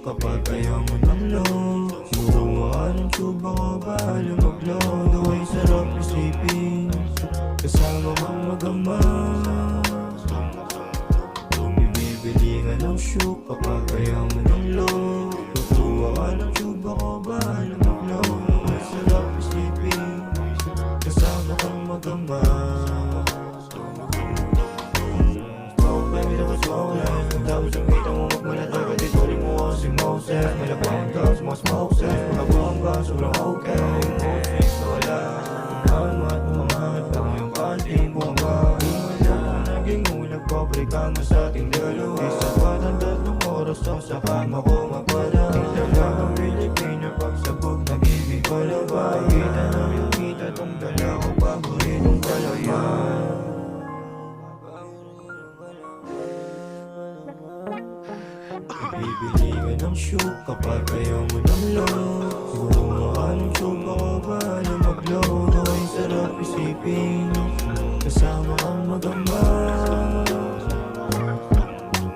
kapag ayaw mo ng load. Subukan ng tuba ko, bahala mag-load. Okay, sarap isipin kasama kang magamang. Ibibili ka ng shoe kapag ayaw mo ng load. Tutuwa ka ng tuba ko, bahala mag-load. Okay, sarap isipin kasama kang magamang. Smoke baby, dapat smoke lang. Tapos ang kita mo magmalata ka, di tuloy mo ako si Moses. May labang drugs, mga smoke sex. Mga buong ka, sobrang okay. Moses, wala amat, umangat pa ngayong kanting bumaba. Wala na naging ulag, pabrika mo sa ating dalawa. Isa pa ng 3 oras ako sa kama ko magpala. Talagang Pilipino, pagsabog nag-ibig palabay. Kita na yung kita, tong dala ko, paboritong palayan. Bibili ka ng shoe kapag ayaw mo ng load. Siguro ka ng tuba ko, bahala mag-load. Okay, sarap isipin kasama kang magamang.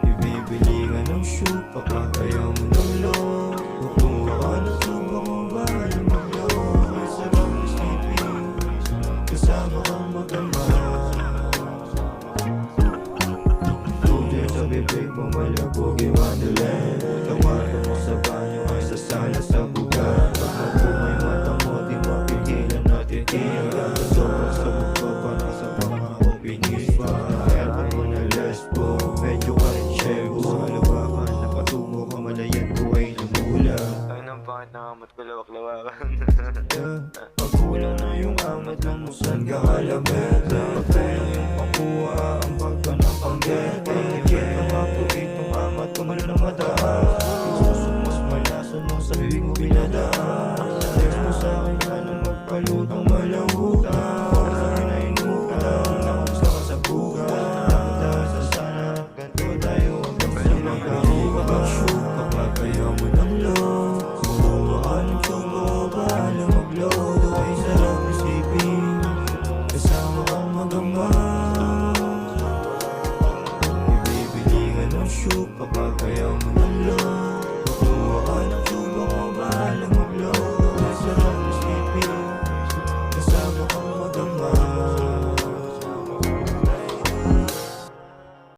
Bibili ka ng shoe kapag ayaw mo ng load. Siguro ka ng tuba ko, bahala mag-load. Okay, sarap isipin kasama kang magamang. Sa bibig mo malabog yung Wonderland. Tawanan mo sa banyo ay sasala sa bugan. Pag magpumay mata mo di mapigilan natin iyan. Sobrang sabog ko pa nasa mga opinis pa. Airport mo na lesbo, medyo karinsyego. Sa kalawakan na patungo ka malayan ko ay namula. Ay nang pangit na amat ko lawak-lawakan. Pagkulang na yung amat ng musan kakalamet. Pagkulang yung pangkuha ang pagka ng panggete. Itong amat ko malo ng mataas. Susok mas malasan mo sa bibig mo binadaan. Text mo sa'kin ka na magpalutang malahutan. Sa akin ay inutang, nakamusta ka sa bugan. Dapat sa sana, ganito tayo hanggang sa magkahuwa. Mag-shoot kapag ayaw mo ng load. Subuka ka ng tubo ko, bahala mag-load. Okay, sarap isipin kasama kang magamang. Shoe kapag ayaw mo ng